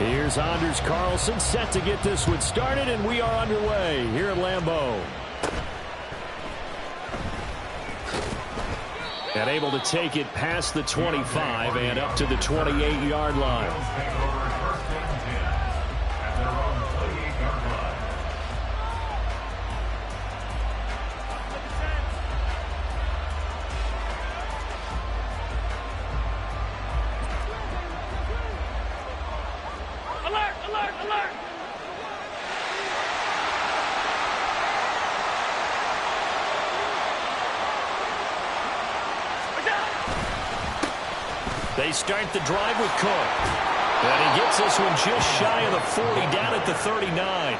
Here's Anders Carlson set to get this one started, and we are underway here at Lambeau. And able to take it past the 25 and up to the 28-yard line. They start the drive with Cook. And he gets this one just shy of the 40, down at the 39.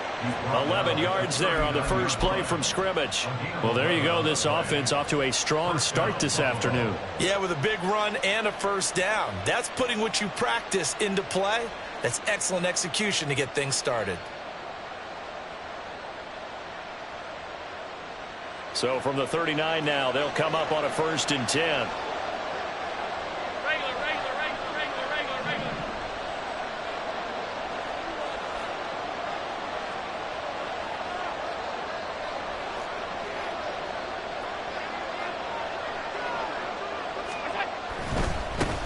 11 yards there on the first play from scrimmage. Well, there you go. This offense off to a strong start this afternoon. Yeah, with a big run and a first down. That's putting what you practice into play. That's excellent execution to get things started. So from the 39 now, they'll come up on a 1st and 10.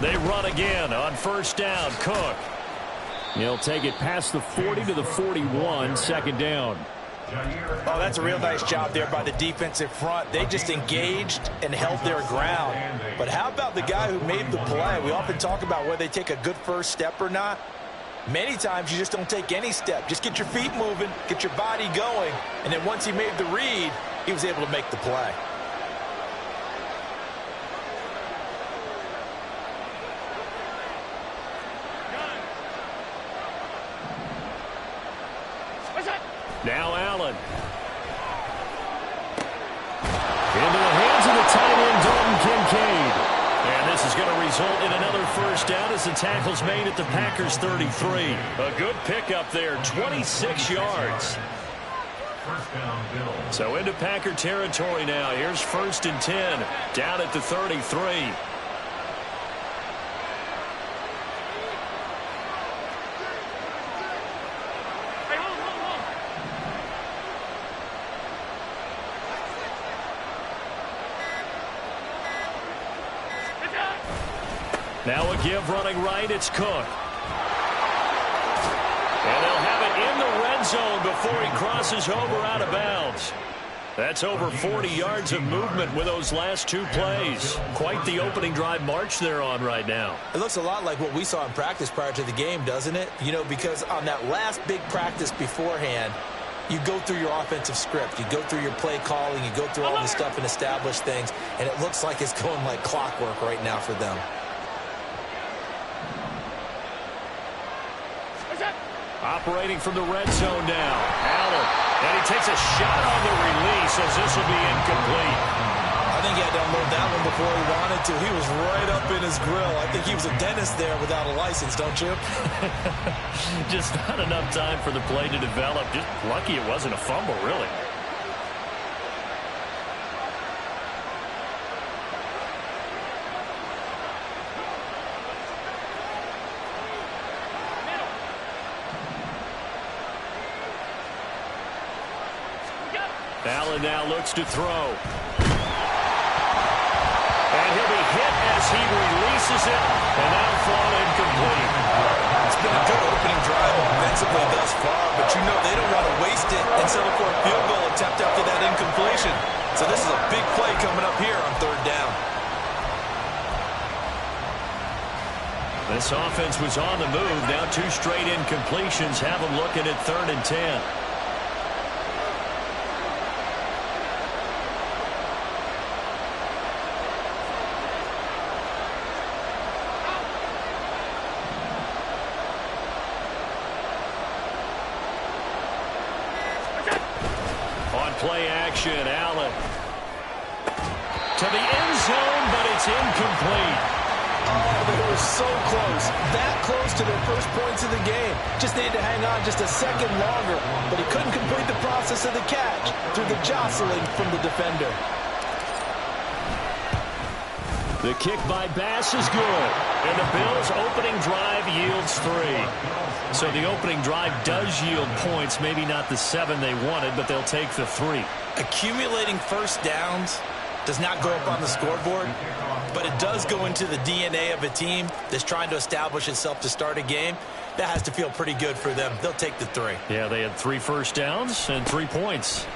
They run again on 1st down. Cook. He'll take it past the 40 to the 41, 2nd down. Oh, that's a real nice job there by the defensive front. They just engaged and held their ground. But how about the guy who made the play? We often talk about whether they take a good first step or not. Many times you just don't take any step. Just get your feet moving, get your body going, and then once he made the read, he was able to make the play. Now Allen. Into the hands of the tight end, Dalton Kincaid. And this is going to result in another first down as the tackle's made at the Packers' 33. A good pickup there, 26 yards. So into Packer territory now. Here's 1st and 10, down at the 33. Now a give running right, it's Cook. And they'll have it in the red zone before he crosses over out of bounds. That's over 40 yards of movement with those last 2 plays. Quite the opening drive march they're on right now. It looks a lot like what we saw in practice prior to the game, doesn't it? You know, because on that last big practice beforehand, you go through your offensive script. You go through your play calling. You go through all this stuff and establish things. And it looks like it's going like clockwork right now for them. Operating from the red zone now. Allen. And he takes a shot on the release as this will be incomplete. I think he had to unload that one before he wanted to. He was right up in his grill. I think he was a dentist there without a license, don't you? Just not enough time for the play to develop. Just lucky it wasn't a fumble, really. Allen now looks to throw. And he'll be hit as he releases it. And now thrown incomplete. It's been a good opening drive offensively thus far, but you know they don't want to waste it and settle for a field goal attempt after that incompletion. So this is a big play coming up here on 3rd down. This offense was on the move. Now 2 straight incompletions have them looking at 3rd and 10. Play action, Allen. To the end zone, but it's incomplete. Oh, they were so close. That close to their first points of the game. Just needed to hang on just a second longer, but he couldn't complete the process of the catch through the jostling from the defender. The kick by Bass is good. And the Bills' opening drive yields 3. So the opening drive does yield points, maybe not the 7 they wanted, but they'll take the 3. Accumulating first downs does not go up on the scoreboard, but it does go into the DNA of a team that's trying to establish itself to start a game. That has to feel pretty good for them. They'll take the 3. Yeah, they had 3 first downs and 3 points.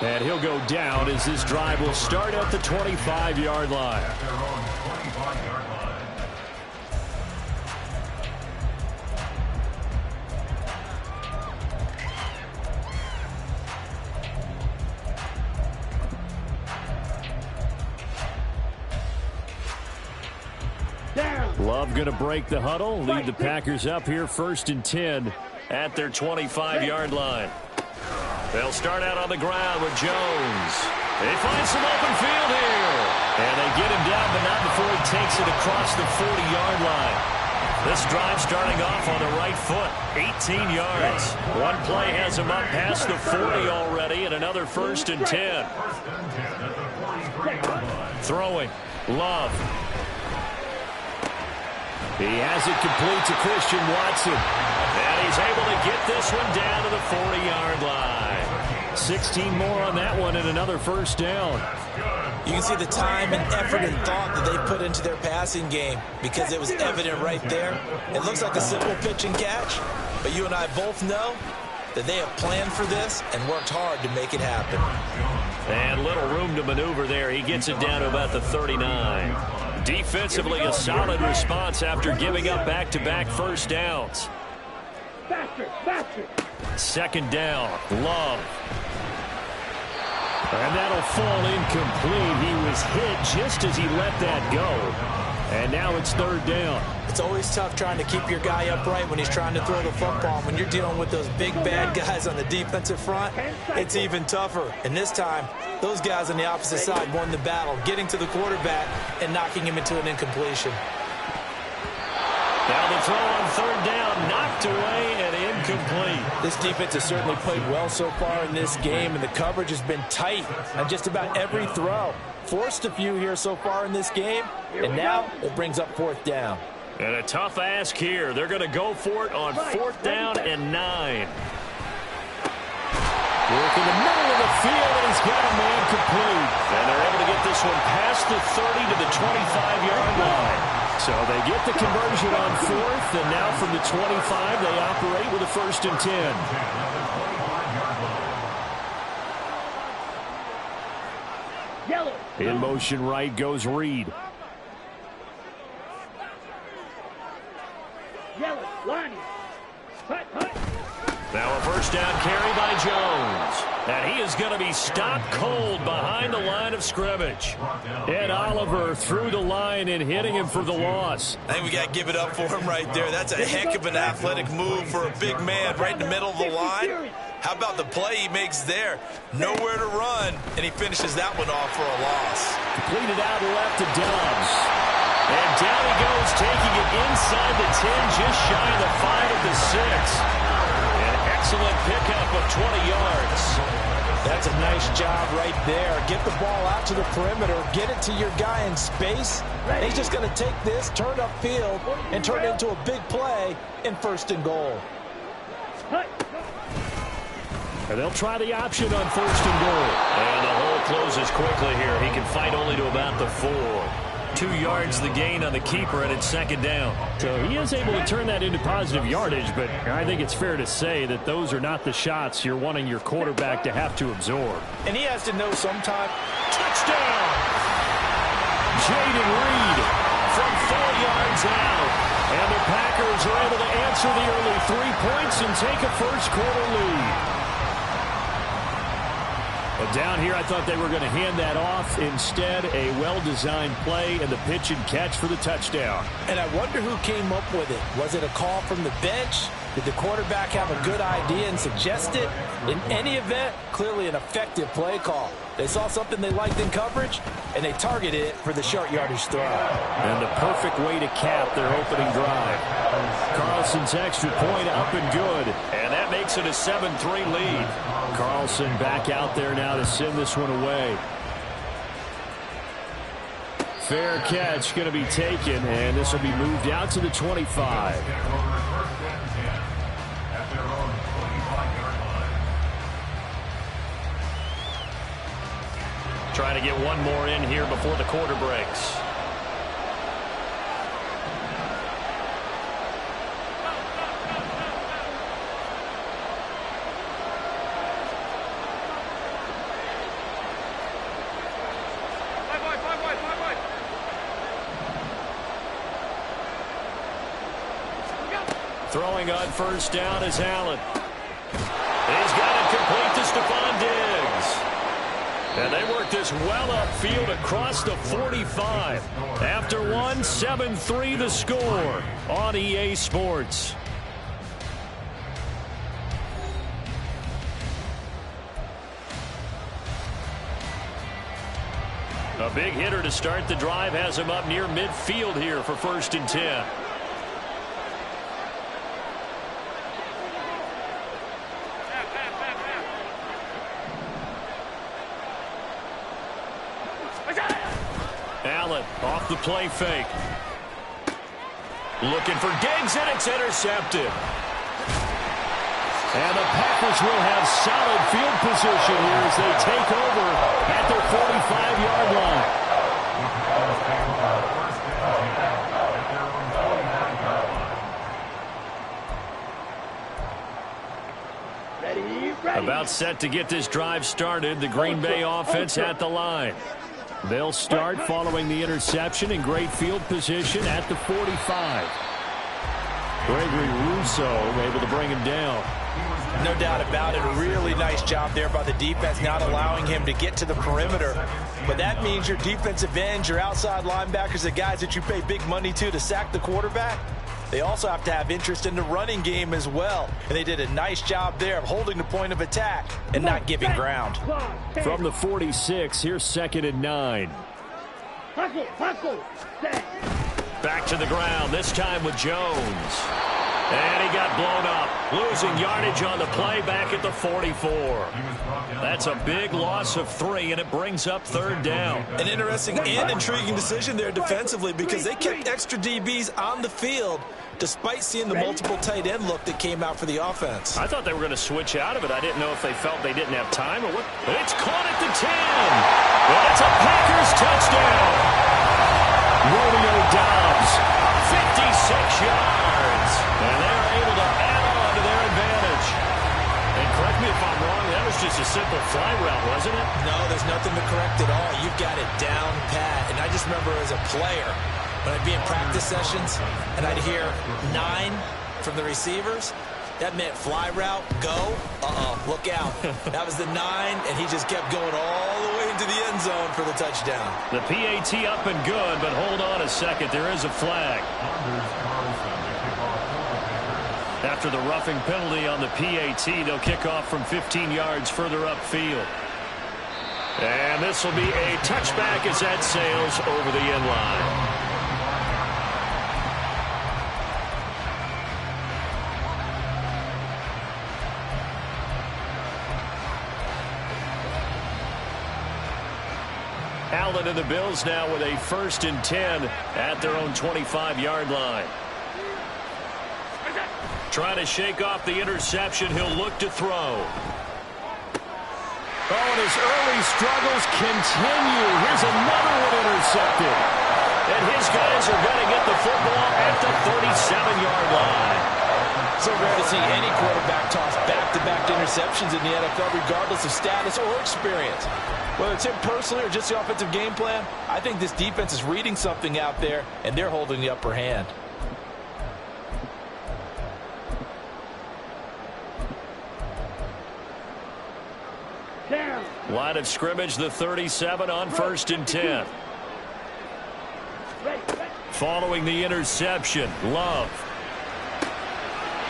And he'll go down as this drive will start at the 25-yard line. Love going to break the huddle, lead the Packers up here 1st and 10 at their 25-yard line. They'll start out on the ground with Jones. They find some open field here. And they get him down, but not before he takes it across the 40-yard line. This drive starting off on the right foot, 18 yards. One play has him up past the 40 already, and another 1st and 10. Throwing, Love. He has it complete to Christian Watson. And he's able to get this one down to the 40-yard line. 16 more on that one and another 1st down. You can see the time and effort and thought that they put into their passing game because it was evident right there. It looks like a simple pitch and catch, but you and I both know that they have planned for this and worked hard to make it happen. And little room to maneuver there. He gets it down to about the 39. Defensively, a solid response after giving up back-to-back first downs. Second down, Love. And that'll fall incomplete. He was hit just as he let that go. And now it's 3rd down. It's always tough trying to keep your guy upright when he's trying to throw the football. When you're dealing with those big, bad guys on the defensive front, it's even tougher. And this time, those guys on the opposite side won the battle, getting to the quarterback and knocking him into an incompletion. Now the throw on 3rd down, knocked away and incomplete. This defense has certainly played well so far in this game, and the coverage has been tight on just about every throw. Forced a few here so far in this game, and now it brings up 4th down. And a tough ask here. They're going to go for it on 4th down and 9. Work in the middle of the field, and he's got a man complete. And they're able to get this one past the 30 to the 25-yard line. So they get the conversion on 4th, and now from the 25, they operate with a 1st and 10. In motion right goes Reed. Now a 1st down carry by Jones. And he is going to be stopped cold behind the line of scrimmage. Ed Oliver through the line and hitting him for the loss. I think we got to give it up for him right there. That's a heck of an athletic move for a big man right in the middle of the line. How about the play he makes there? Nowhere to run, and he finishes that one off for a loss. Completed out left to Dobbs. And down he goes, taking it inside the 10, just shy of the 5 at the 6. An excellent pickup of 20 yards. That's a nice job right there. Get the ball out to the perimeter, get it to your guy in space. And he's just going to take this, turn upfield, and turn it into a big play in 1st and goal. And they'll try the option on 1st and goal. And the hole closes quickly here. He can fight only to about the 4. 2 yards the gain on the keeper, and it's 2nd down. So he is able to turn that into positive yardage, but I think it's fair to say that those are not the shots you're wanting your quarterback to have to absorb. And he has to know sometime. Touchdown! Jaden Reed from 4 yards out. And the Packers are able to answer the early 3 points and take a first-quarter lead. But down here, I thought they were going to hand that off. Instead, a well-designed play and the pitch and catch for the touchdown. And I wonder who came up with it. Was it a call from the bench? Did the quarterback have a good idea and suggest it? In any event, clearly an effective play call. They saw something they liked in coverage, and they targeted it for the short yardage throw. And the perfect way to cap their opening drive. Carlson's extra point up and good. And that makes it a 7-3 lead. Carlson back out there now to send this one away. fair catch going to be taken, and this will be moved out to the 25. Trying to get one more in here before the quarter breaks. Throwing on first down is Allen. He's got it complete to Stephon Diggs. And they work this well upfield across the 45. After one, 7-3 the score on EA Sports. A big hitter to start the drive has him up near midfield here for 1st and 10. Allen off the play fake. Looking for Diggs, and it's intercepted. And the Packers will have solid field position here as they take over at their 45-yard line. About set to get this drive started. The Green Bay offense at the line. They'll start following the interception in great field position at the 45. Gregory Rousseau able to bring him down. No doubt about it. A really nice job there by the defense, not allowing him to get to the perimeter. But that means your defensive ends, your outside linebackers, the guys that you pay big money to sack the quarterback, they also have to have interest in the running game as well. And they did a nice job there of holding the point of attack and not giving ground. From the 46, here's 2nd and 9. Back to the ground, this time with Jones. And he got blown up, losing yardage on the play back at the 44. That's a big loss of 3, and it brings up 3rd down. An interesting and intriguing decision there defensively because they kept extra DBs on the field despite seeing the multiple tight end look that came out for the offense. I thought they were going to switch out of it. I didn't know if they felt they didn't have time or what. It's caught at the 10. Well, it's a Packers touchdown. Romeo Doubs, 56 yards. And they're able to add on to their advantage. And correct me if I'm wrong, that was just a simple fly route, wasn't it? No, there's nothing to correct at all. You've got it down pat. And I just remember as a player, when I'd be in practice sessions and I'd hear 9 from the receivers, that meant fly route, go, look out. That was the 9, and he just kept going all the way into the end zone for the touchdown. The PAT up and good, but hold on a second. There is a flag. After the roughing penalty on the PAT, they'll kick off from 15 yards further upfield. And this will be a touchback as that sails over the end line. Allen and the Bills now with a 1st and 10 at their own 25-yard line. Trying to shake off the interception. He'll look to throw. Oh, and his early struggles continue. Here's another one intercepted. And his guys are going to get the football at the 37-yard line. So rare to see any quarterback toss back-to-back interceptions in the NFL, regardless of status or experience. Whether it's him personally or just the offensive game plan, I think this defense is reading something out there, and they're holding the upper hand. Line of scrimmage, the 37 on 1st and 10. Following the interception, Love.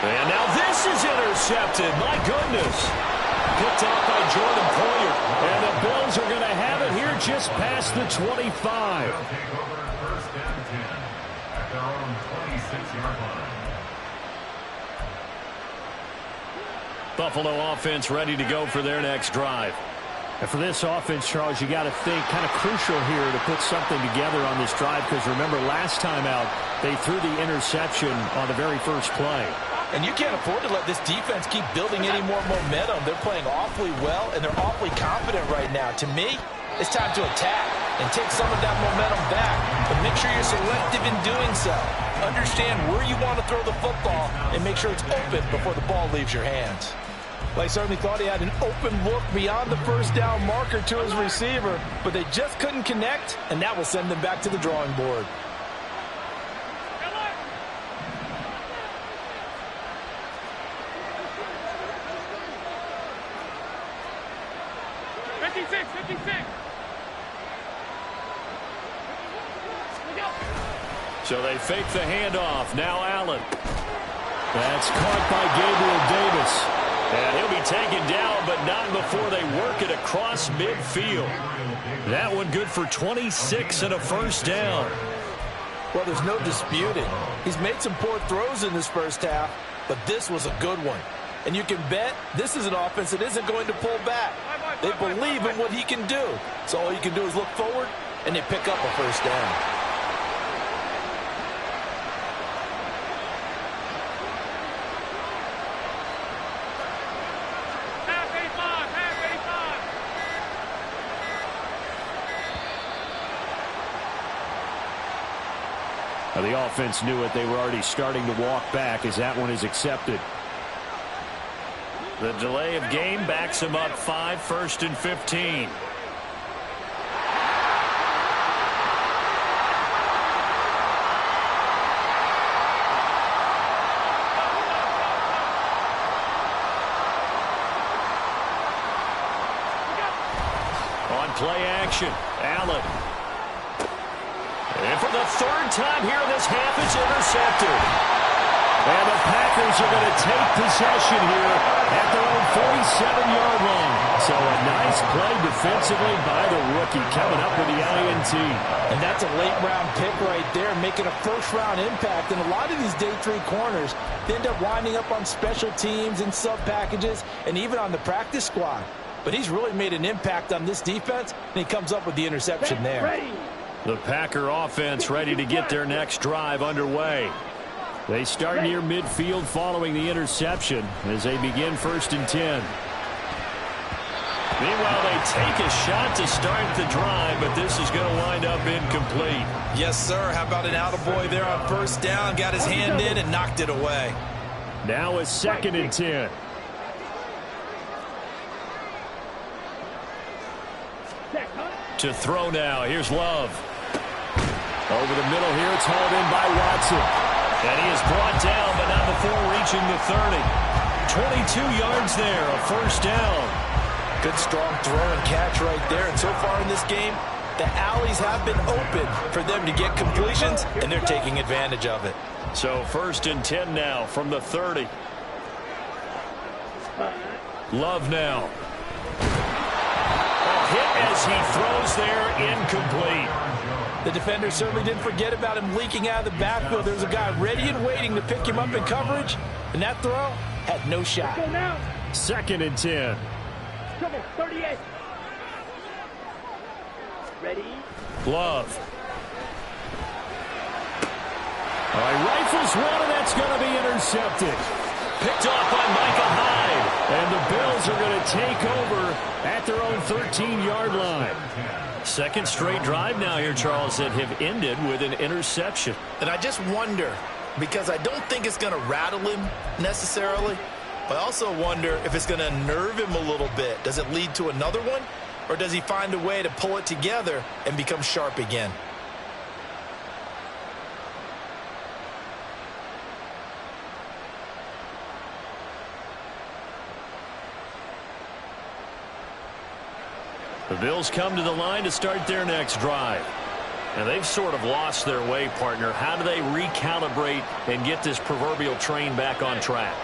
And now this is intercepted. My goodness. Picked off by Jordan Poyer. And the Bills are going to have it here just past the 25. Buffalo offense ready to go for their next drive. And for this offense, Charles, you got to think kind of crucial here to put something together on this drive, because remember last time out they threw the interception on the very first play. And you can't afford to let this defense keep building any more momentum. They're playing awfully well, and they're awfully confident right now. To me, it's time to attack and take some of that momentum back. But make sure you're selective in doing so. Understand where you want to throw the football and make sure it's open before the ball leaves your hands. Well, he certainly thought he had an open look beyond the first down marker to his receiver, but they just couldn't connect, and that will send them back to the drawing board. So they fake the handoff. Now Allen. That's caught by Gabriel Davis. And he'll be taken down, but not before they work it across midfield. That one good for 26 and a first down. Well, there's no disputing. He's made some poor throws in this first half, but this was a good one. And you can bet this is an offense that isn't going to pull back. They believe in what he can do. So all you can do is look forward, and they pick up a first down. The offense knew it. They were already starting to walk back as that one is accepted. The delay of game backs him up 5, 1st and 15. On play action, Allen. And for the third time here in this half, it's intercepted. And the Packers are going to take possession here at their own 47-yard line. So a nice play defensively by the rookie coming up with the INT. And that's a late-round pick right there, making a first-round impact. And a lot of these day 3 corners, they end up winding up on special teams and sub-packages and even on the practice squad. But he's really made an impact on this defense, and he comes up with the interception there. The Packer offense ready to get their next drive underway. They start near midfield following the interception as they begin 1st and 10. Meanwhile, they take a shot to start the drive, but this is going to wind up incomplete. Yes, sir. How about an attaboy there on first down? Got his hand in and knocked it away. Now a 2nd and 10. To throw now. Here's Love. Over the middle here, it's hauled in by Watson. And he is brought down, but not before reaching the 30. 22 yards there, a first down. Good strong throw and catch right there. And so far in this game, the alleys have been open for them to get completions, and they're taking advantage of it. So 1st and 10 now from the 30. Love now. A hit as he throws there, incomplete. The defender certainly didn't forget about him leaking out of the backfield. There's a guy ready and waiting to pick him up in coverage, and that throw had no shot. 2nd and 10. Come on, 38. Ready? Love. All right, rifles one, and that's going to be intercepted. Picked off by Micah Hyde. And the Bills are going to take over at their own 13-yard line. Second straight drive now here, Charles, that have ended with an interception. And I just wonder, because I don't think it's going to rattle him necessarily, but I also wonder if it's going to nerve him a little bit. Does it lead to another one, or does he find a way to pull it together and become sharp again? The Bills come to the line to start their next drive. And they've sort of lost their way, partner. How do they recalibrate and get this proverbial train back on track?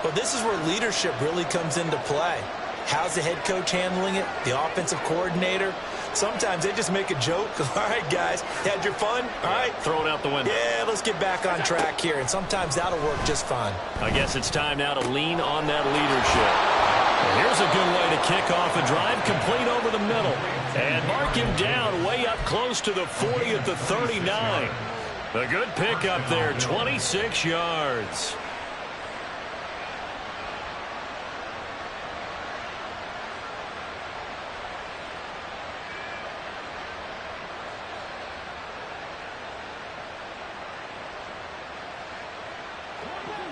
Well, this is where leadership really comes into play. How's the head coach handling it? The offensive coordinator? Sometimes they just make a joke. All right, guys, had your fun? All right. Throw it out the window. Yeah, let's get back on track here. And sometimes that'll work just fine. I guess it's time now to lean on that leadership. And here's a good way to kick off a drive, complete over the middle. And mark him down way up close to the 40 at the 39. A good pickup there, 26 yards.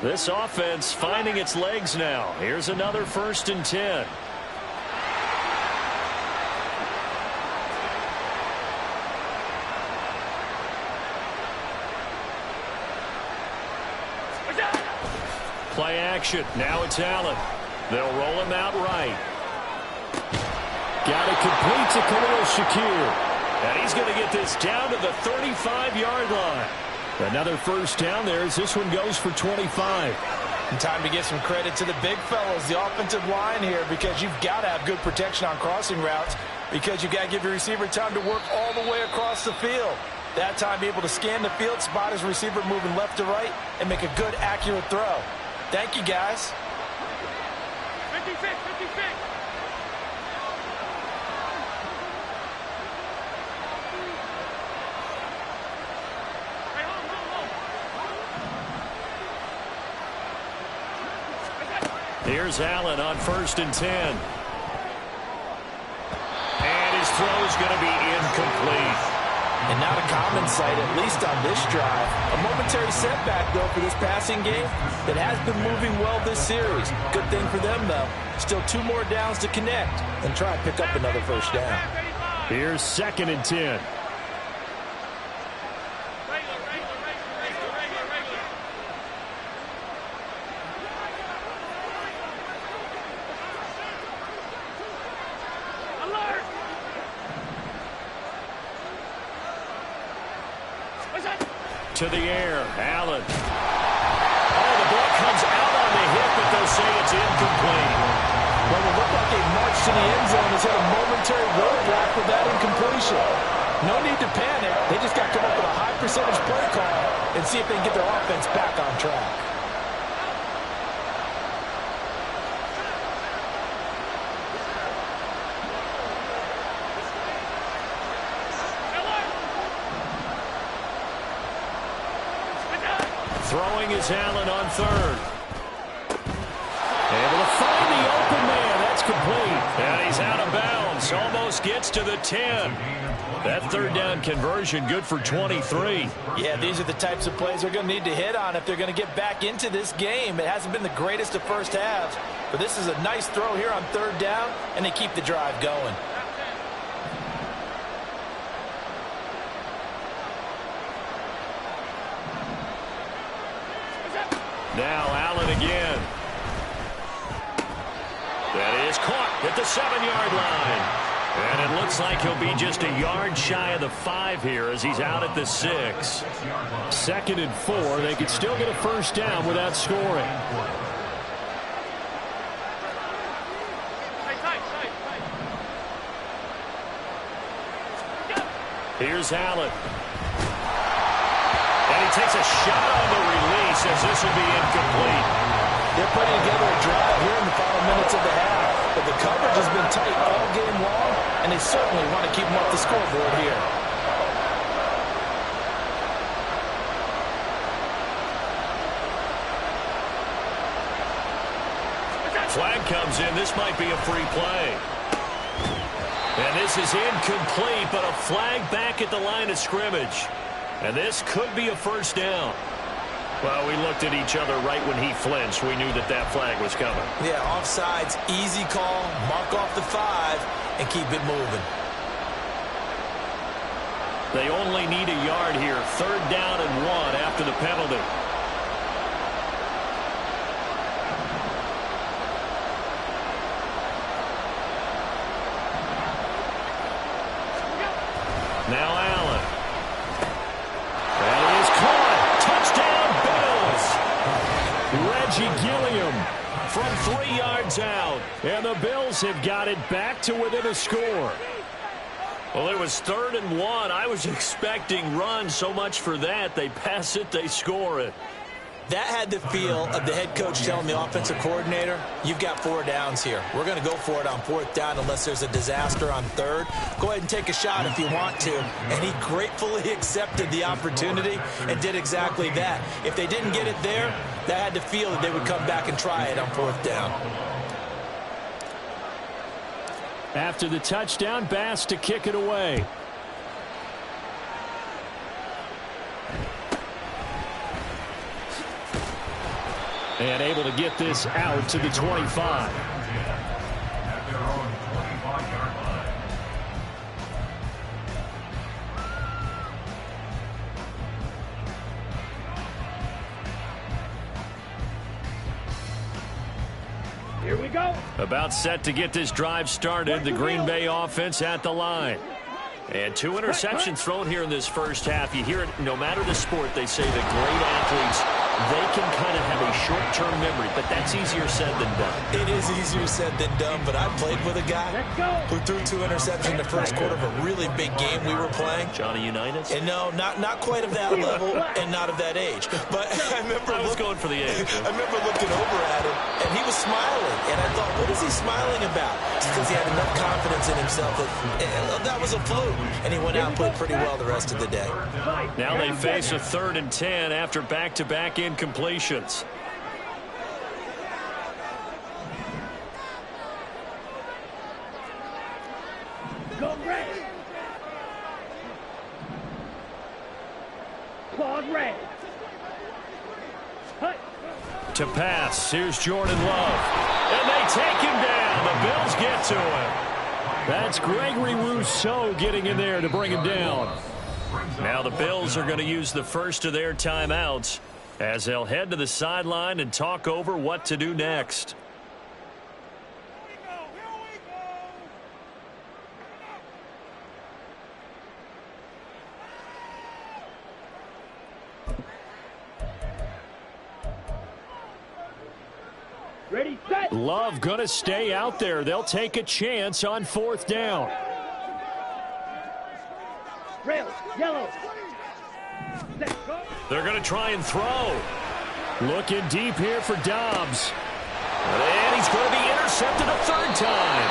This offense finding its legs now. Here's another 1st and 10. Play action. Now it's Allen. They'll roll him out right. Got it complete to Khalil Shakir. And he's going to get this down to the 35-yard line. Another 1st down there as this one goes for 25. And time to give some credit to the big fellas, the offensive line here, because you've got to have good protection on crossing routes because you've got to give your receiver time to work all the way across the field. That time be able to scan the field, spot his receiver moving left to right, and make a good, accurate throw. Thank you, guys. 56, 56. Here's Allen on 1st and 10. And his throw is going to be incomplete. And not a common sight, at least on this drive. A momentary setback, though, for this passing game that has been moving well this series. Good thing for them, though. Still 2 more downs to connect and try and pick up another 1st down. Here's 2nd and 10. To the air, Allen. Oh, the ball comes out on the hip, but they'll say it's incomplete. Well, it looked like they marched to the end zone. Has had a momentary roadblock with that incompletion. No need to panic. They just got to come up with a high percentage play call and see if they can get their offense back on track. Throwing is Allen on 3rd. Able to find the open man. That's complete. And he's out of bounds. Almost gets to the 10. That 3rd down conversion good for 23. Yeah, these are the types of plays they're going to need to hit on if they're going to get back into this game. It hasn't been the greatest of first halves, but this is a nice throw here on 3rd down, and they keep the drive going. Now Allen again. That is caught at the 7-yard line. And it looks like he'll be just a yard shy of the 5 here as he's out at the 6. 2nd and 4. They could still get a 1st down without scoring. Here's Allen. And he takes a shot on the release as this will be incomplete. They're putting together a drive here in the final minutes of the half, but the coverage has been tight all game long, and they certainly want to keep them off the scoreboard here. Flag comes in. This might be a free play. And this is incomplete, but a flag back at the line of scrimmage. And this could be a 1st down. Well, we looked at each other right when he flinched. We knew that that flag was coming. Yeah, offsides, easy call, mark off the 5, and keep it moving. They only need a yard here. 3rd down and 1 after the penalty. Now Allen. That is caught. Touchdown, Bills. Reggie Gilliam from 3 yards out. And the Bills have got it back to within a score. Well, it was 3rd and 1. I was expecting run, so much for that. They pass it, they score it. That had the feel of the head coach telling the offensive coordinator, you've got 4 downs here. We're going to go for it on 4th down unless there's a disaster on 3rd. Go ahead and take a shot if you want to. And he gratefully accepted the opportunity and did exactly that. If they didn't get it there, that had the feel that they would come back and try it on 4th down. After the touchdown, Bass to kick it away. And able to get this out to the 25. Here we go. About set to get this drive started. The Green Bay offense at the line. And 2 interceptions thrown here in this first half. You hear it no matter the sport. They say that great athletes, they can kind of have a short-term memory, but that's easier said than done. It is easier said than done, but I played with a guy who threw 2 interceptions in the first quarter of a really big game we were playing. Johnny Unitas? And no, not quite of that level and not of that age. But I remember I was going for the age. I remember looking over at him, and he was smiling. And I thought, what is he smiling about? It's because he had enough confidence in himself that was a fluke. And he went out and played pretty well the rest of the day. Now they face a 3rd and 10 after back-to-back incompletions. Go red. Claude red. Hut. To pass, here's Jordan Love. And they take him down. The Bills get to him. That's Gregory Rousseau getting in there to bring him down. Now the Bills are going to use the first of their timeouts as they'll head to the sideline and talk over what to do next. Ready, set. Love going to stay out there. They'll take a chance on 4th down. Rails, yellow. Set, go. They're going to try and throw. Looking deep here for Dobbs. And he's going to be intercepted a 3rd time.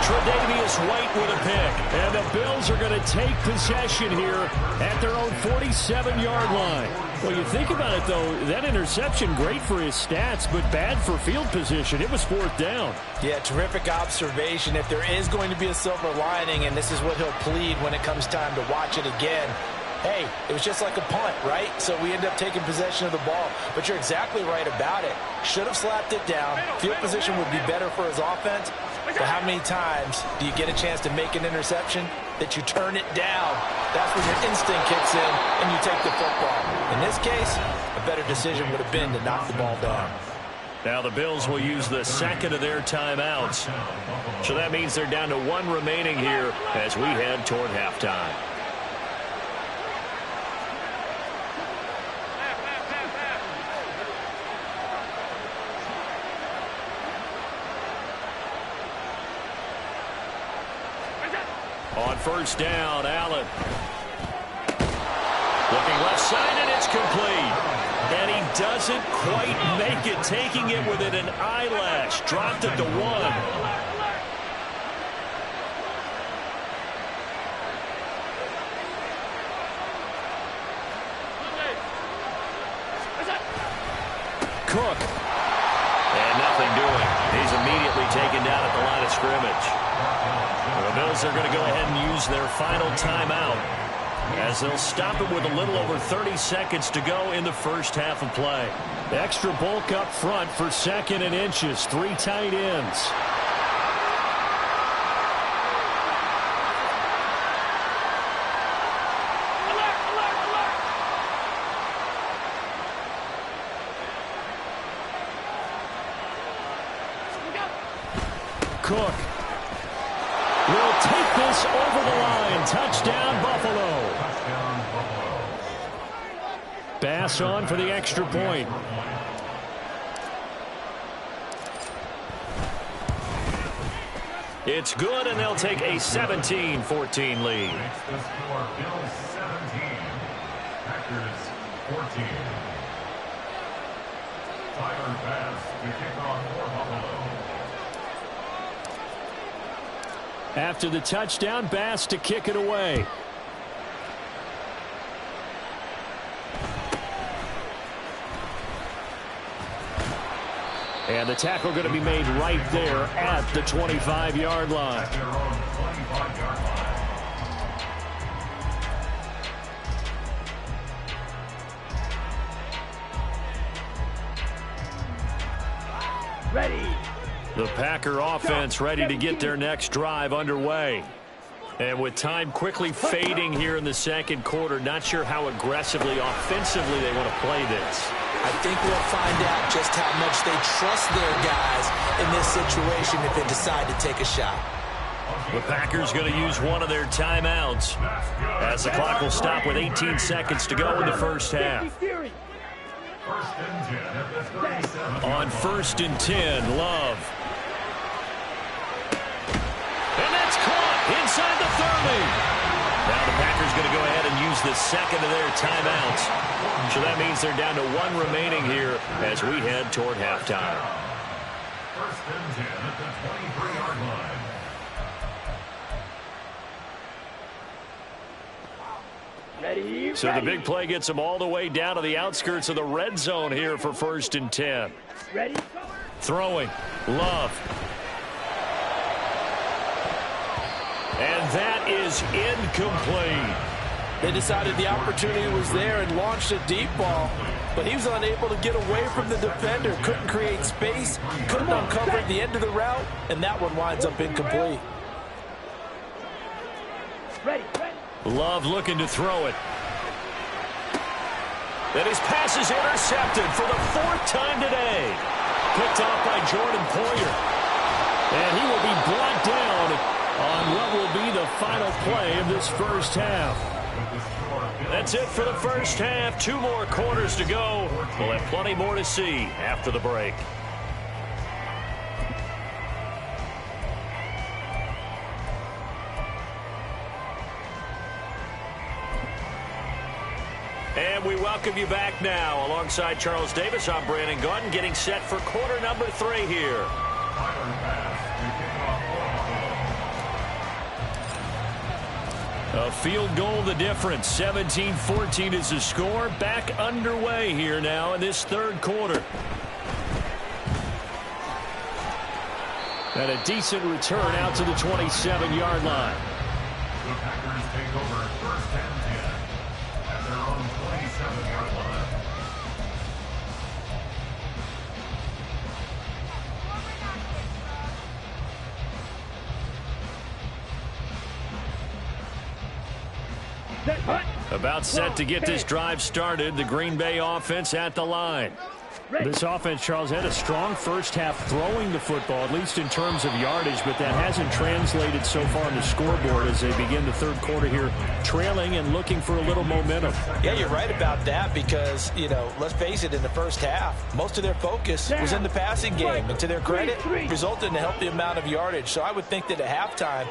Tre'Davious White with a pick. And the Bills are going to take possession here at their own 47-yard line. Well, you think about it, though, that interception, great for his stats, but bad for field position. It was 4th down. Yeah, terrific observation. If there is going to be a silver lining, and this is what he'll plead when it comes time to watch it again, hey, it was just like a punt, right? So we end up taking possession of the ball. But you're exactly right about it. Should have slapped it down. Field position would be better for his offense. But how many times do you get a chance to make an interception that you turn it down? That's when your instinct kicks in and you take the football. In this case, a better decision would have been to knock the ball down. Now the Bills will use the 2nd of their timeouts. So that means they're down to 1 remaining here as we head toward halftime. On 1st down, Allen. Looking left side, and it's complete. And he doesn't quite make it, taking it within an eyelash. Dropped it to 1. Cook. And nothing doing. He's immediately taken down at the line of scrimmage. The Bills are going to go ahead and use their final timeout as they'll stop it with a little over 30 seconds to go in the first half of play. Extra bulk up front for 2nd and inches. 3 tight ends. Cook will take this over the line. Touchdown, Buffalo. Bass on for the extra point. It's good, and they'll take a 17-14 lead. The score, Bills 17, Packers 14. After the touchdown, Bass to kick it away. And the tackle going to be made right there at the 25-yard line. Ready. The Packer offense ready to get their next drive underway. And with time quickly fading here in the second quarter, not sure how aggressively, offensively they want to play this. I think we'll find out just how much they trust their guys in this situation if they decide to take a shot. The Packers going to use one of their timeouts as the clock will stop with 18 seconds to go in the first half. On 1st and 10, Love. And that's caught inside the 30. Now the Packers going to go ahead and use the second of their timeouts. So that means they're down to one remaining here as we head toward halftime. 1st and 10 at the 23-yard line. Ready. So the big play gets them all the way down to the outskirts of the red zone here for 1st and 10. Ready. Throwing. Love. And that is incomplete. They decided the opportunity was there and launched a deep ball, but he was unable to get away from the defender, couldn't create space, couldn't uncover the end of the route, and that one winds up incomplete. Ready. Love looking to throw it. And his pass is intercepted for the 4th time today. Picked off by Jordan Poyer. And he will be brought down on what will be the final play of this first half. That's it for the first half. 2 more quarters to go. We'll have plenty more to see after the break. And we welcome you back now. Alongside Charles Davis, I'm Brandon Gaudin, getting set for quarter number 3 here. A field goal the difference. 17-14 is the score. Back underway here now in this 3rd quarter. And a decent return out to the 27-yard line. The Packers take over 1st and 10 at their own 27-yard line. About set to get this drive started. The Green Bay offense at the line. This offense, Charles, had a strong first half throwing the football, at least in terms of yardage, but that hasn't translated so far on the scoreboard as they begin the 3rd quarter here, trailing and looking for a little momentum. Yeah, you're right about that because, you know, let's face it, in the first half, most of their focus was in the passing game. And to their credit, resulted in a healthy amount of yardage. So I would think that at halftime,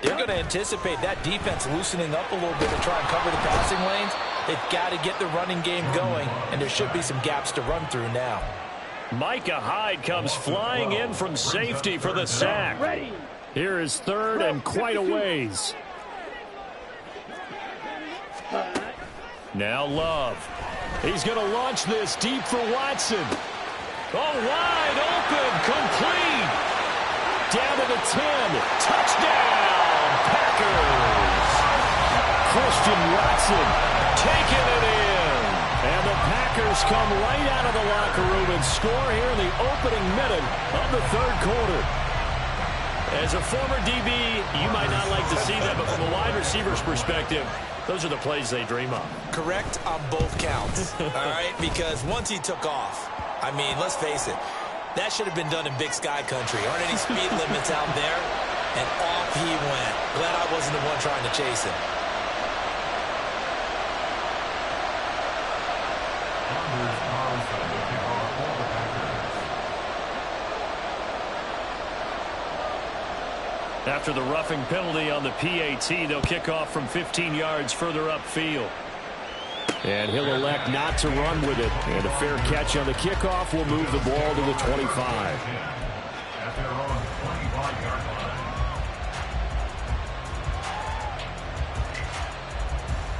they're going to anticipate that defense loosening up a little bit to try and cover the passing lanes. They've got to get the running game going, and there should be some gaps to run through now. Micah Hyde comes flying in from safety for the sack. Here is 3rd and quite a ways. Now Love. He's going to launch this deep for Watson. Oh, wide open, complete. Down to the 10. Touchdown, Packers. Christian Watson taking it in. And the Packers come right out of the locker room and score here in the opening minute of the 3rd quarter. As a former DB, you might not like to see that, but from a wide receiver's perspective, those are the plays they dream of. Correct on both counts, all right? Because once he took off, I mean, let's face it, that should have been done in Big Sky country. Aren't any speed limits out there? And off he went. Glad I wasn't the one trying to chase him. After the roughing penalty on the PAT, they'll kick off from 15 yards further upfield. And he'll elect not to run with it. And a fair catch on the kickoff will move the ball to the 25. At their own 25-yard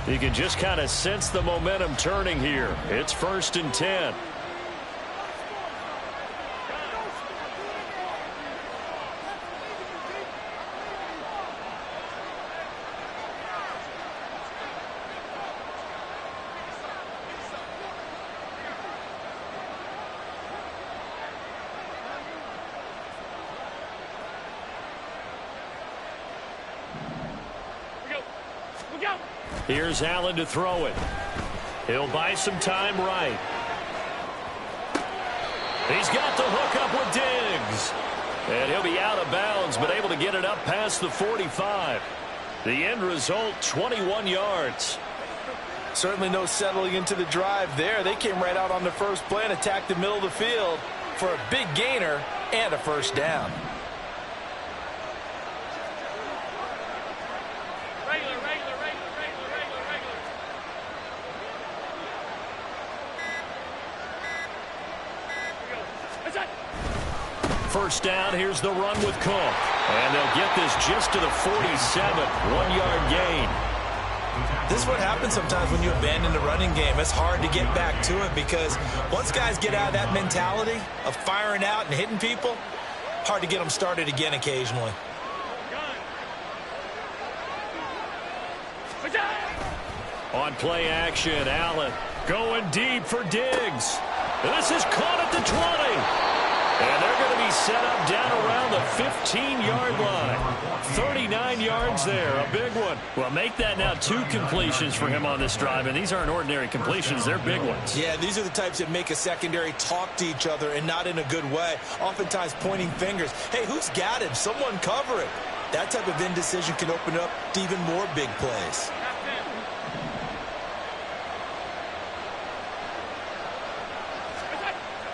line. You can just kind of sense the momentum turning here. It's 1st and 10. Here's Allen to throw it. He'll buy some time right. He's got the hook up with Diggs. And he'll be out of bounds, but able to get it up past the 45. The end result, 21 yards. Certainly no settling into the drive there. They came right out on the first play and attacked the middle of the field for a big gainer and a first down. First down, here's the run with Cook. And they'll get this just to the 47, 1-yard gain. This is what happens sometimes when you abandon the running game. It's hard to get back to it because once guys get out of that mentality of firing out and hitting people, hard to get them started again occasionally. On play action, Allen going deep for Diggs. This is caught at the 20. And they're going to be set up down around the 15-yard line. 39 yards there, a big one. Well, make that now 2 completions for him on this drive, and these aren't ordinary completions. They're big ones. Yeah, these are the types that make a secondary talk to each other and not in a good way, oftentimes pointing fingers. Hey, who's got him? Someone cover it. That type of indecision can open up to even more big plays.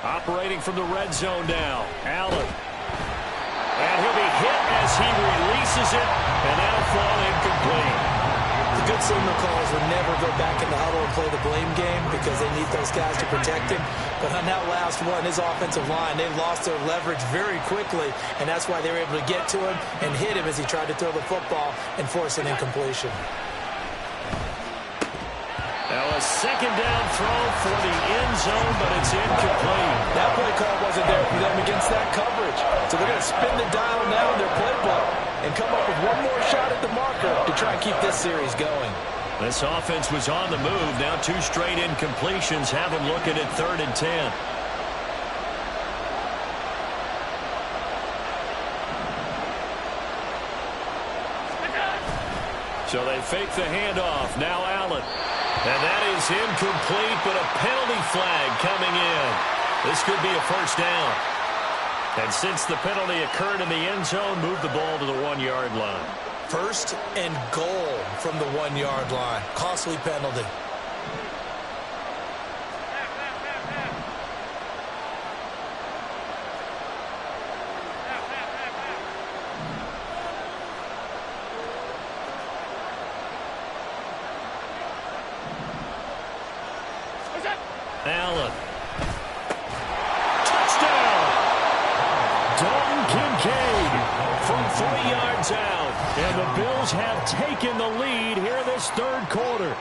Operating from the red zone now, Allen. And he'll be hit as he releases it, and that'll fall incomplete. The good signal calls will never go back in the huddle and play the blame game because they need those guys to protect him. But on that last one, his offensive line, they lost their leverage very quickly, and that's why they were able to get to him and hit him as he tried to throw the football and force an incompletion. Now a second down throw for the end zone, but it's incomplete. That play call wasn't there for them against that coverage. So they're going to spin the dial now in their playbook and come up with one more shot at the marker to try and keep this series going. This offense was on the move. Now 2 straight incompletions have them looking at 3rd and 10. So they fake the handoff. Now Allen. And that is incomplete, but a penalty flag coming in. This could be a first down. And since the penalty occurred in the end zone, move the ball to the 1-yard line. 1st and goal from the 1-yard line. Costly penalty. Allen. Touchdown! Dalton Kincaid from 3 yards out. And the Bills have taken the lead here in this 3rd quarter.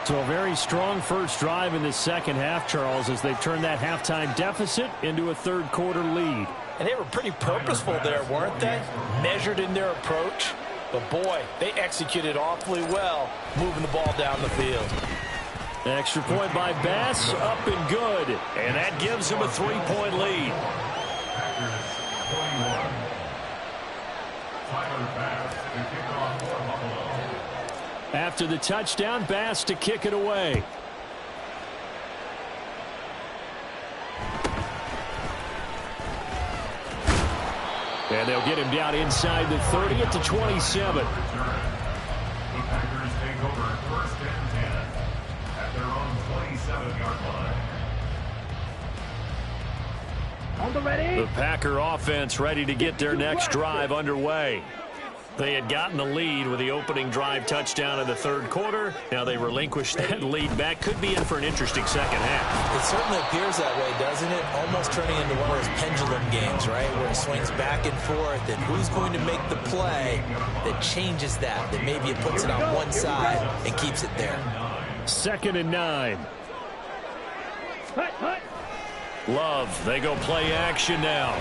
So a very strong first drive in the second half, Charles, as they've turned that halftime deficit into a 3rd quarter lead. And they were pretty purposeful there, weren't they? Measured in their approach. But boy, they executed awfully well, moving the ball down the field. Extra point by Bass, up and good. And that gives them a 3-point lead. Packers 21. Tyler Bass to kick off for Buffalo. After the touchdown, Bass to kick it away. And they'll get him down inside the 30 at the 27. The Packers take over 1st and 10 at their own 27-yard line. On the ready. The Packer offense ready to get their next drive underway. They had gotten the lead with the opening drive touchdown in the third quarter. Now they relinquish that lead back. Could be in for an interesting second half. It certainly appears that way, doesn't it? Almost turning into one of those pendulum games, right, where it swings back and forth, and who's going to make the play that changes that maybe it puts it on one side and keeps it there. 2nd and 9. Love, they go play action now.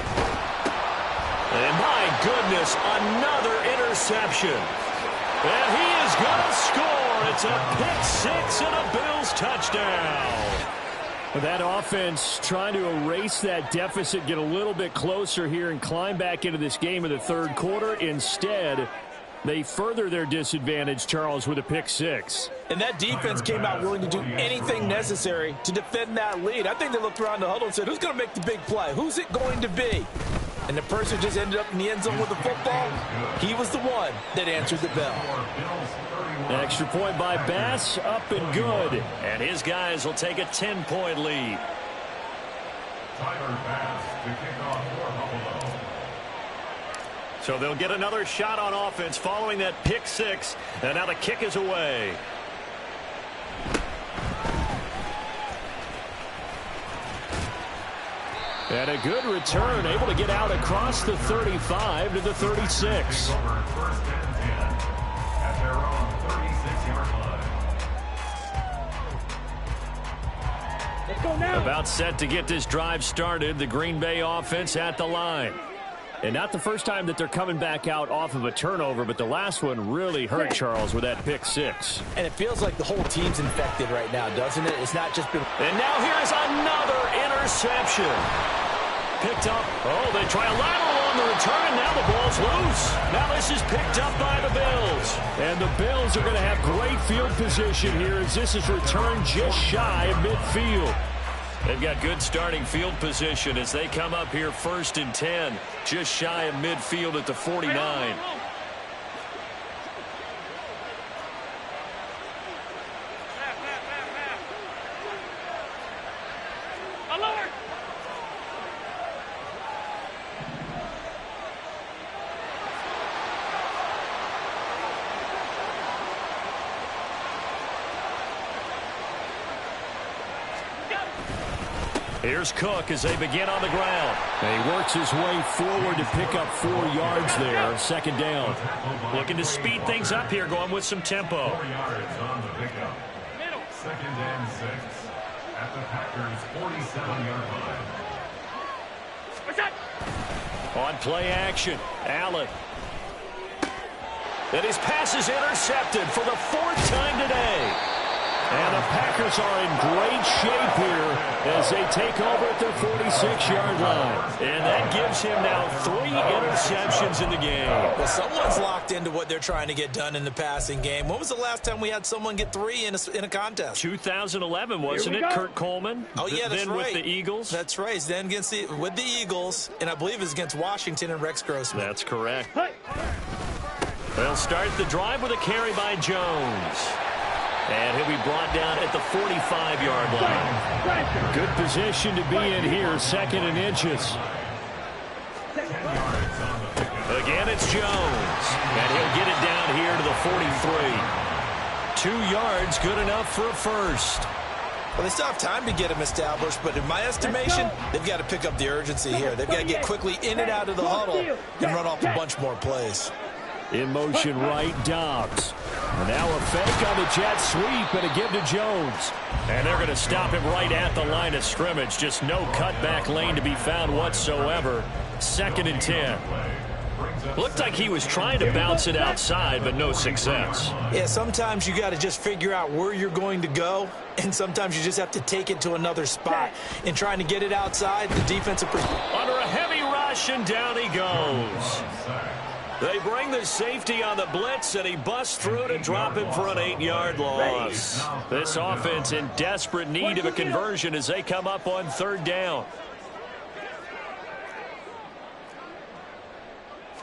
And my goodness, another interception. And he is going to score. It's a pick six and a Bills touchdown. That offense trying to erase that deficit, get a little bit closer here and climb back into this game in the third quarter. Instead, they further their disadvantage, Charles, with a pick six. And that defense came out willing to do anything necessary to defend that lead. I think they looked around the huddle and said, who's going to make the big play? Who's it going to be? And the person who just ended up in the end zone with the football, he was the one that answered the bell. Extra point by Bass, up and good. And his guys will take a 10-point lead. Tyler Bass to kick off for Buffalo. So they'll get another shot on offense following that pick six. And now the kick is away. And a good return, able to get out across the 35 to the 36. First and 10 at their own 36-yard line. Let's go now. About set to get this drive started. The Green Bay offense at the line. And not the first time that they're coming back out off of a turnover, but the last one really hurt Charles with that pick six. And it feels like the whole team's infected right now, doesn't it? It's not just been... And now here's another interception. Picked up. Oh, they try a lateral on the return, and now the ball's loose. Now this is picked up by the Bills. And the Bills are going to have great field position here as this is returned just shy of midfield. They've got good starting field position as they come up here 1st and 10, just shy of midfield at the 49. Here's Cook as they begin on the ground. He works his way forward to pick up 4 yards there. 2nd down. Looking to speed things up here, going with some tempo. 4 yards on the pickup. 2nd and 6 at the Packers' 47-yard line. On play action, Allen. And his pass is intercepted for the 4th time today. And the Packers are in great shape here as they take over at their 46-yard line. And that gives him now 3 interceptions in the game. Well, someone's locked into what they're trying to get done in the passing game. When was the last time we had someone get 3 in a contest? 2011, wasn't it, Kurt Coleman? Oh, yeah, that's then right. with the Eagles? That's right. Then with the Eagles, and I believe it was against Washington and Rex Grossman. That's correct. They'll start the drive with a carry by Jones. And he'll be brought down at the 45-yard line. Good position to be in here, 2nd and inches. Again, it's Jones. And he'll get it down here to the 43. 2 yards, good enough for a first. Well, they still have time to get him established, but in my estimation, they've got to pick up the urgency here. They've got to get quickly in and out of the huddle and run off a bunch more plays. In motion right, Dobbs. And now a fake on the jet sweep and a give to Jones. And they're going to stop him right at the line of scrimmage. Just no cutback lane to be found whatsoever. 2nd and 10. Looked like he was trying to bounce it outside, but no success. Yeah, sometimes you got to just figure out where you're going to go, and sometimes you just have to take it to another spot. In trying to get it outside, the defensive... Under a heavy rush, and down he goes. They bring the safety on the blitz, and he busts through to drop him for an 8-yard loss. This offense in desperate need of a conversion as they come up on 3rd down.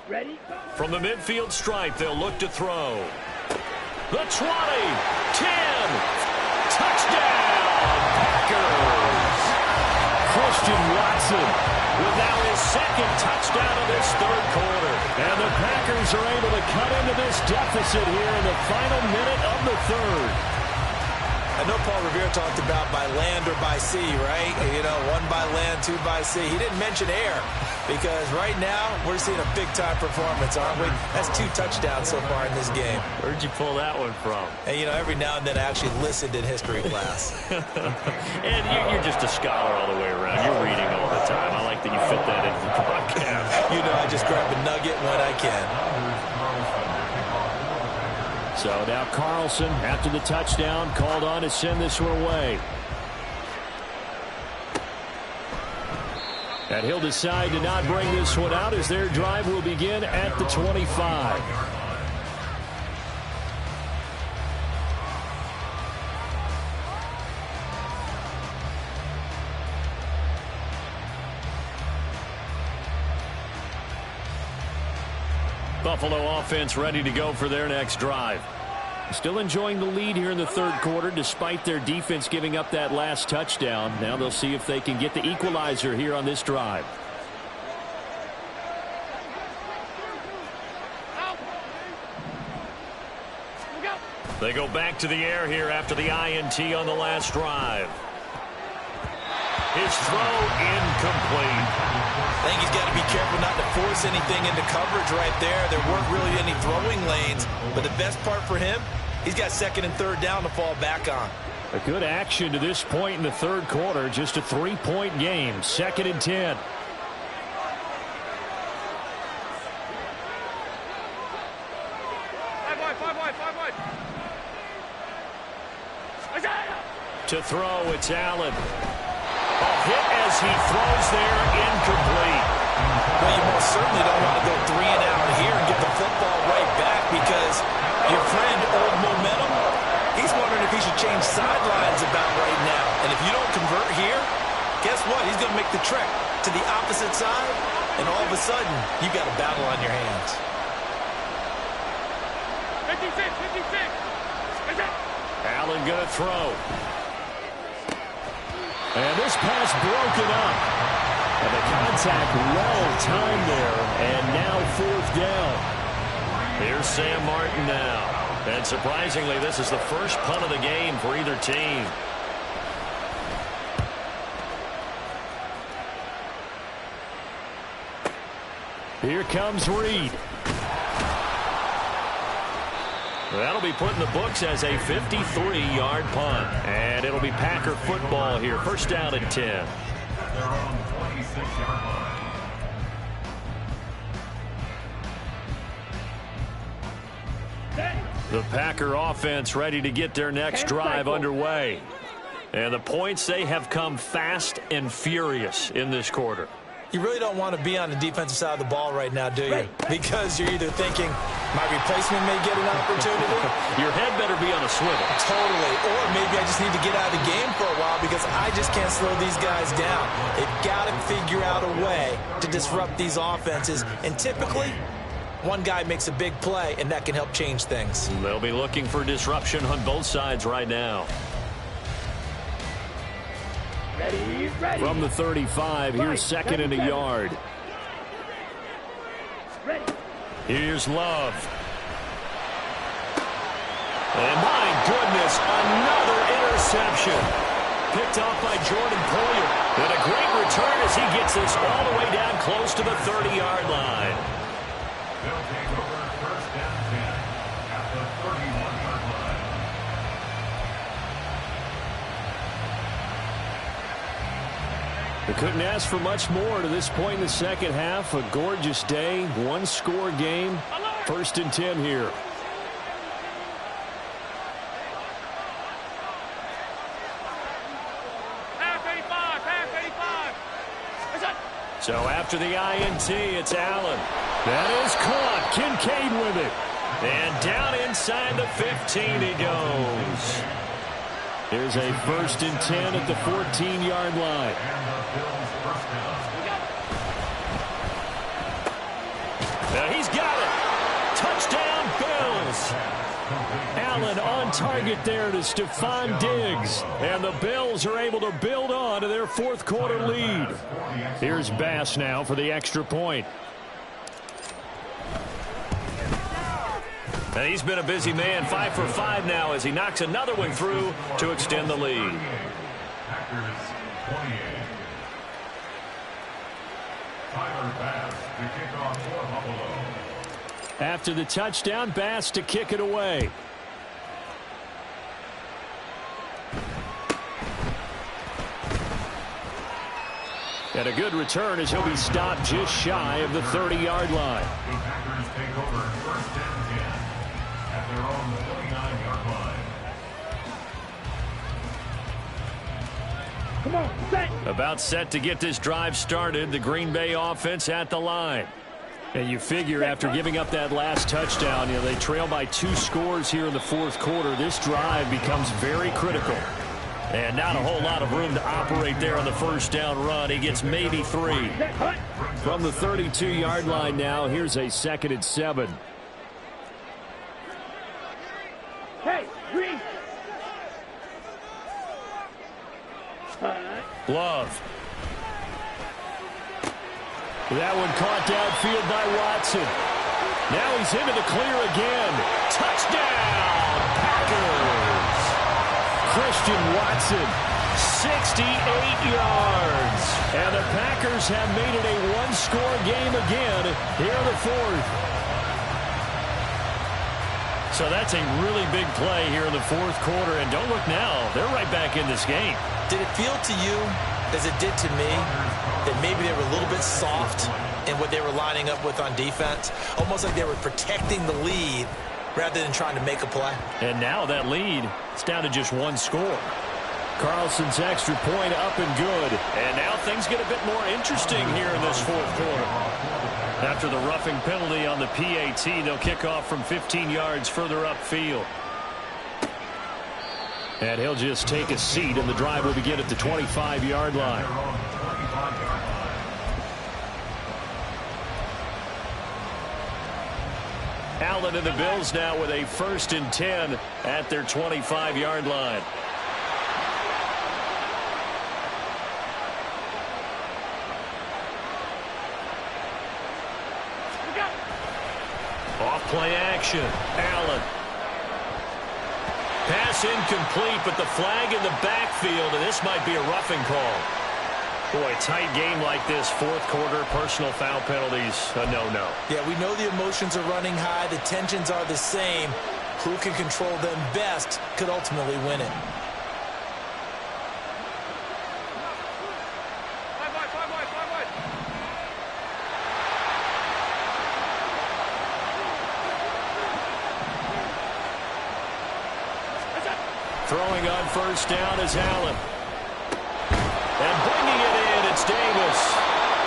Ready? From the midfield stripe, they'll look to throw. The 20, 10, touchdown, Packers! Christian Watson with now his 2nd touchdown of this 3rd quarter. And the Packers Steelers are able to cut into this deficit here in the final minute of the third. I know Paul Revere talked about by land or by sea, right? You know, 1 by land, 2 by sea. He didn't mention air because right now we're seeing a big-time performance, aren't we? That's 2 touchdowns so far in this game. Where'd you pull that one from? And, you know, every now and then I actually listened in history class. And you're just a scholar all the way around. You're reading all the time. I like that you fit that into the podcast. You know, I just grab a nugget when I can. So now Carlson, after the touchdown, called on to send this one away. And he'll decide to not bring this one out as their drive will begin at the 25. Buffalo offense ready to go for their next drive. Still enjoying the lead here in the third quarter despite their defense giving up that last touchdown. Now they'll see if they can get the equalizer here on this drive. They go back to the air here after the INT on the last drive. His throw incomplete. I think he's got to be careful not to force anything into coverage right there. There weren't really any throwing lanes, but the best part for him, he's got 2nd and 3rd down to fall back on. A good action to this point in the third quarter. Just a 3-point game. 2nd and 10. To throw, it's Allen. A hit as he throws there, incomplete. Well, you most certainly don't want to go 3 and out here and get the football right back because your friend, Old Momentum, he's wondering if he should change sidelines about right now. And if you don't convert here, guess what? He's going to make the trek to the opposite side, and all of a sudden, you've got a battle on your hands. 56. Allen going to throw. And this pass broken up. And the contact well timed there. And now 4th down. Here's Sam Martin now. And surprisingly, this is the first punt of the game for either team. Here comes Reed. That'll be put in the books as a 53-yard punt. And it'll be Packer football here. First down and 10. They're on 26-yard line. The Packer offense ready to get their next drive underway. And the points, they have come fast and furious in this quarter. You really don't want to be on the defensive side of the ball right now, do you? Because you're either thinking, my replacement may get an opportunity. Your head better be on a swivel. Totally. Or maybe I just need to get out of the game for a while because I just can't slow these guys down. They've got to figure out a way to disrupt these offenses. And typically, one guy makes a big play, and that can help change things. They'll be looking for disruption on both sides right now. Ready. From the 35, here's 2nd and a yard. Ready. Here's Love. And my goodness, another interception. Picked off by Jordan Poyer. And a great return as he gets this all the way down close to the 30-yard line. They'll take over 1st and 10 at the 31-yard line. They couldn't ask for much more to this point in the second half. A gorgeous day, one-score game. 1st and 10 here. So after the INT, it's Allen. That is caught. Kincaid with it. And down inside the 15 he goes. Here's a 1st and 10 at the 14-yard line. Now he's got it. Touchdown, Bills. Allen on target there to Stephon Diggs. And the Bills are able to build on to their 4th quarter lead. Here's Bass now for the extra point. And he's been a busy man, 5 for 5 now as he knocks another one through to extend the lead. Packers 28. Tyler Bass to kick off for Buffalo. After the touchdown, Bass to kick it away. And a good return as he'll be stopped just shy of the 30-yard line. The Packers take over first and 10 at their own 49-yard line. Come on, set. About set to get this drive started, the Green Bay offense at the line. And you figure after giving up that last touchdown, they trail by 2 scores here in the fourth quarter. This drive becomes very critical. And not a whole lot of room to operate there on the first down run. He gets maybe 3. From the 32-yard line now, here's a 2nd and 7. Hey, Green. Love. That one caught downfield by Watson. Now he's into the clear again. Touchdown, Packers. Christian Watson, 68 yards. And the Packers have made it a one-score game again here in the fourth. So that's a really big play here in the fourth quarter. And don't look now, they're right back in this game. Did it feel to you, as it did to me, that maybe they were a little bit soft in what they were lining up with on defense? Almost like they were protecting the lead rather than trying to make a play. And now that lead, it's down to just 1 score. Carlson's extra point up and good. And now things get a bit more interesting here in this fourth quarter. After the roughing penalty on the PAT, they'll kick off from 15 yards further upfield. And he'll just take a seat, and the drive will begin at the 25-yard line. Allen and the Bills now with a 1st and 10 at their 25-yard line. Off play action. Allen. Pass incomplete, but the flag in the backfield, and this might be a roughing call. Boy, tight game like this, fourth quarter, personal foul penalties, a no-no. Yeah, we know the emotions are running high. The tensions are the same. Who can control them best could ultimately win it. Throwing on first down is Allen. And bringing it in, it's Davis.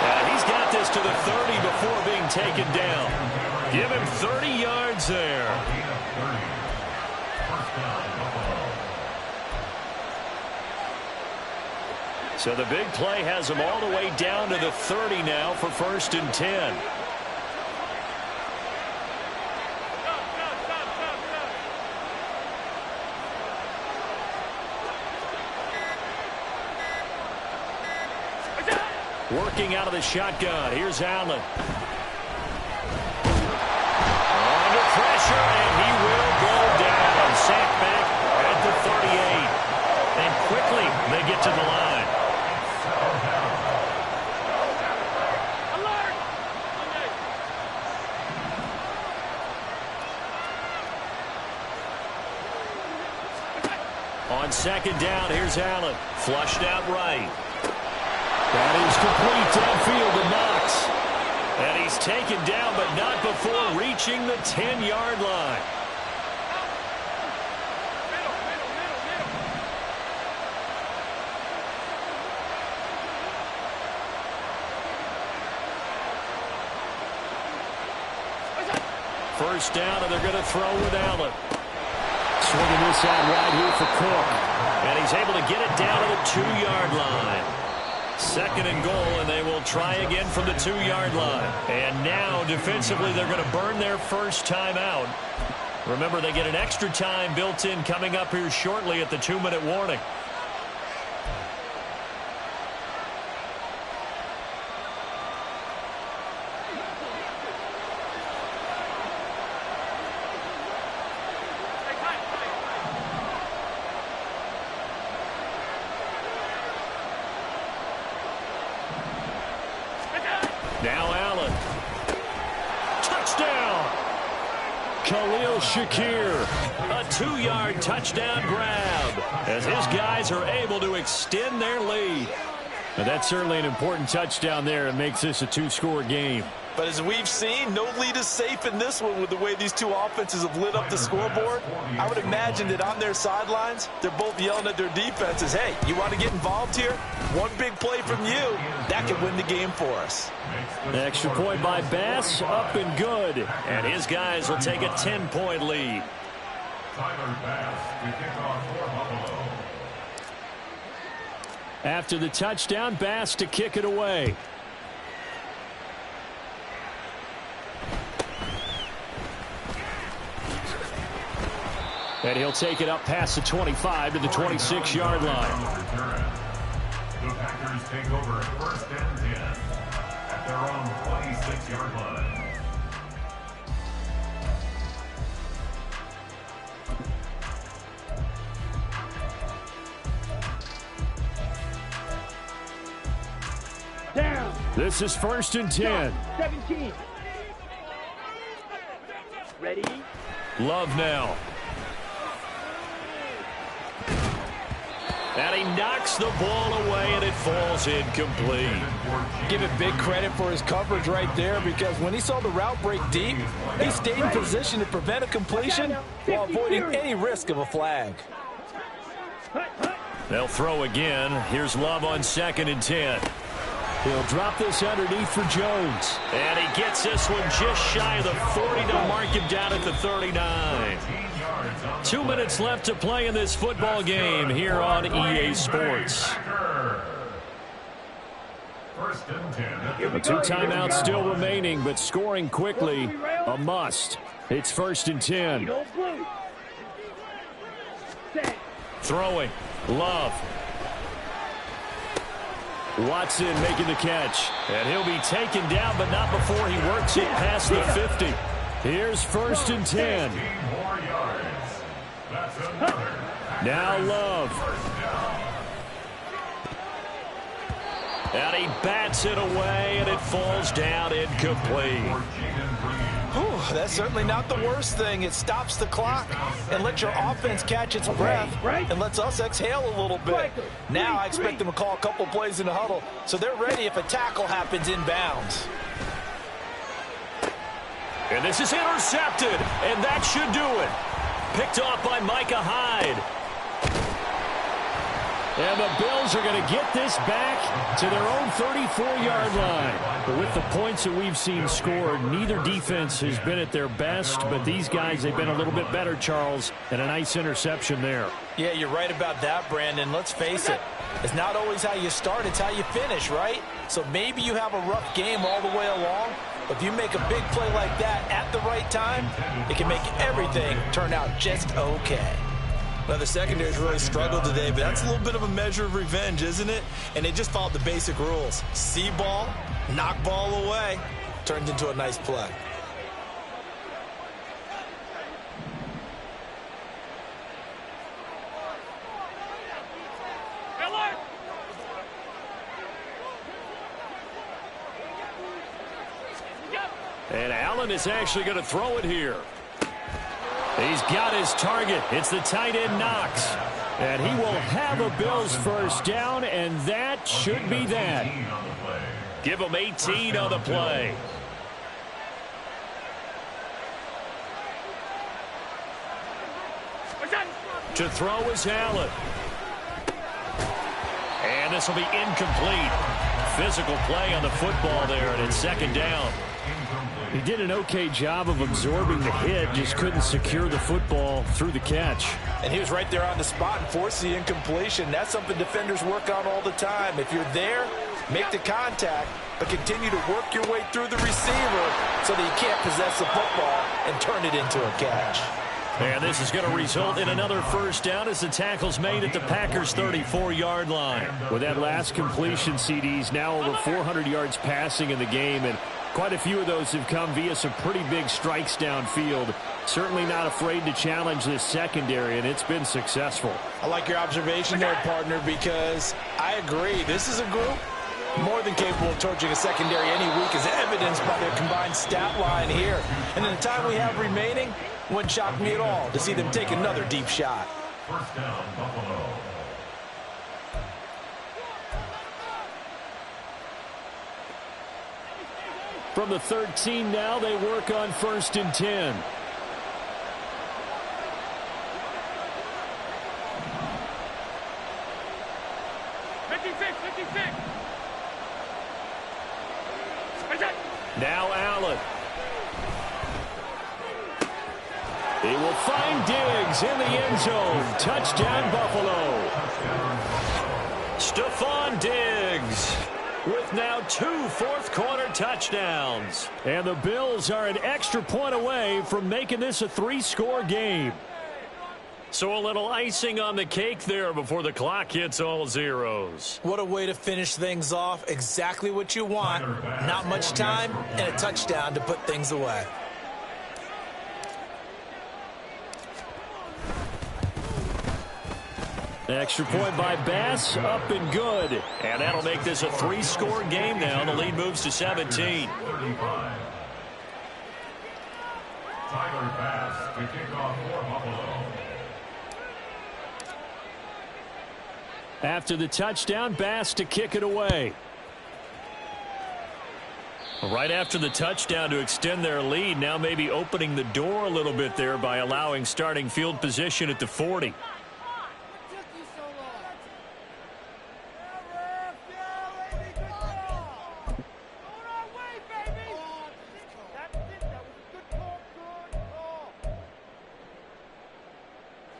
And he's got this to the 30 before being taken down. Give him 30 yards there. So the big play has him all the way down to the 30 now for 1st and 10. Working out of the shotgun. Here's Allen. Under pressure, and he will go down. Sacked back at the 38. And quickly, they get to the line. On 2nd down, here's Allen. Flushed out right. That is complete downfield to Knox. And he's taken down, but not before reaching the 10-yard line. First down, and they're going to throw with Allen. Swinging this out right here for Cook. And he's able to get it down to the 2-yard line. 2nd and goal, and they will try again from the 2-yard line. And now, defensively, they're going to burn their first time out. Remember, they get an extra time built in coming up here shortly at the 2-minute warning. Khalil Shakir. A 2-yard touchdown grab as his guys are able to extend their lead. And that's certainly an important touchdown there. It makes this a 2-score game. But as we've seen, no lead is safe in this one with the way these two offenses have lit up the scoreboard. I would imagine that on their sidelines, they're both yelling at their defenses, hey, you want to get involved here? One big play from you, that could win the game for us. The extra point by Bass, up and good. And his guys will take a 10-point lead. Tyler Bass to kick off for Buffalo. After the touchdown, Bass to kick it away. And he'll take it up past the 25 to the 26-yard line. The Packers take over at 1st and 10 at their own 26-yard line. Down. This is 1st and 10. 17. Ready? Love now. And he knocks the ball away, and it falls incomplete. Give it big credit for his coverage right there, because when he saw the route break deep, he stayed in position to prevent a completion while avoiding any risk of a flag. They'll throw again. Here's Love on 2nd and 10. He'll drop this underneath for Jones. And he gets this one just shy of the 40 to mark him down at the 39. 2 minutes left to play in this football game here on EA Sports. 1st and 10. The 2 timeouts still remaining, but scoring quickly, a must. It's 1st and 10. Blue. Set. Throwing. Love. Watson making the catch. And he'll be taken down, but not before he works it past the 50. Here's 1st and 10. 15 more yards. That's another. Now Love. And he bats it away, and it falls down incomplete. Whew, that's certainly not the worst thing. It stops the clock and lets your offense catch its breath and lets us exhale a little bit. Now I expect them to call a couple plays in the huddle so they're ready if a tackle happens inbounds. And this is intercepted, and that should do it. Picked off by Micah Hyde. And the Bills are going to get this back to their own 34-yard line. But with the points that we've seen scored, neither defense has been at their best, but these guys, they've been a little bit better, Charles, and a nice interception there. Yeah, you're right about that, Brandon. Let's face it. It's not always how you start, it's how you finish, right? So maybe you have a rough game all the way along, but if you make a big play like that at the right time, it can make everything turn out just okay. Well, the secondary's really struggled today, but that's a little bit of a measure of revenge, isn't it? And they just followed the basic rules. See ball, knock ball away, turns into a nice play. And Allen is actually going to throw it here. He's got his target. It's the tight end Knox. And he will have a Bills first down, and that should be that. Give him 18 on the play. To throw is Allen. And this will be incomplete. Physical play on the football there, and it's 2nd down. He did an okay job of absorbing the hit, just couldn't secure the football through the catch. And he was right there on the spot and forced the incompletion. That's something defenders work on all the time. If you're there, make the contact, but continue to work your way through the receiver so that you can't possess the football and turn it into a catch. And this is going to result in another first down as the tackle's made at the Packers' 34-yard line. With that last completion, CD's now over 400 yards passing in the game, and quite a few of those have come via some pretty big strikes downfield. Certainly not afraid to challenge this secondary, and it's been successful. I like your observation there, partner, because I agree. This is a group more than capable of torching a secondary any week, as evidenced by their combined stat line here. And in the time we have remaining, Wouldn't shock me at all to see them take another deep shot. First down, Buffalo. From the 13 now, they work on 1st and 10. Now Allen. He will find Diggs in the end zone. Touchdown, Buffalo. Stephon Diggs with now 2 fourth-quarter touchdowns. And the Bills are an extra point away from making this a 3-score game. So a little icing on the cake there before the clock hits all zeros. What a way to finish things off. Exactly what you want. Not much time and a touchdown to put things away. Extra point by Bass, up and good. And that'll make this a 3-score game now. The lead moves to 17. 35. Tyler Bass to kick off for Buffalo. After the touchdown, Bass to kick it away. Right after the touchdown to extend their lead, now maybe opening the door a little bit there by allowing starting field position at the 40.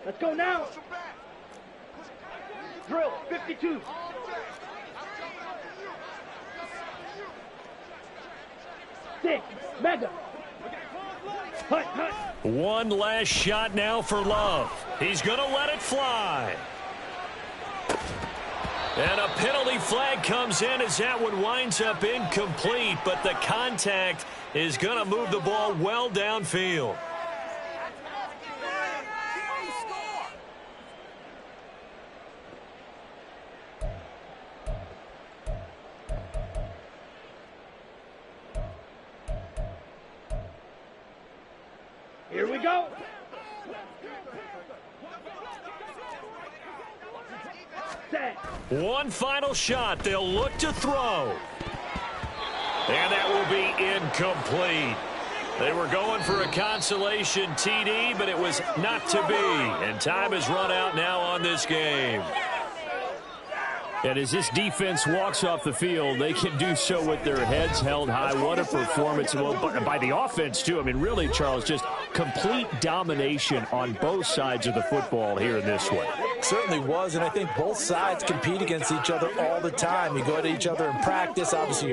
Let's go now. Drill, 52. Six, mega. Hut, hut. One last shot now for Love. He's going to let it fly. And a penalty flag comes in as that one winds up incomplete, but the contact is going to move the ball well downfield. Here we go. Set. One final shot. They'll look to throw. And that will be incomplete. They were going for a consolation TD, but it was not to be. And time has run out now on this game. And as this defense walks off the field, they can do so with their heads held high. What a performance. Well, by the offense, too. I mean, really, Charles, just complete domination on both sides of the football here in this one. Certainly was, and I think both sides compete against each other all the time. You go to each other in practice. Obviously,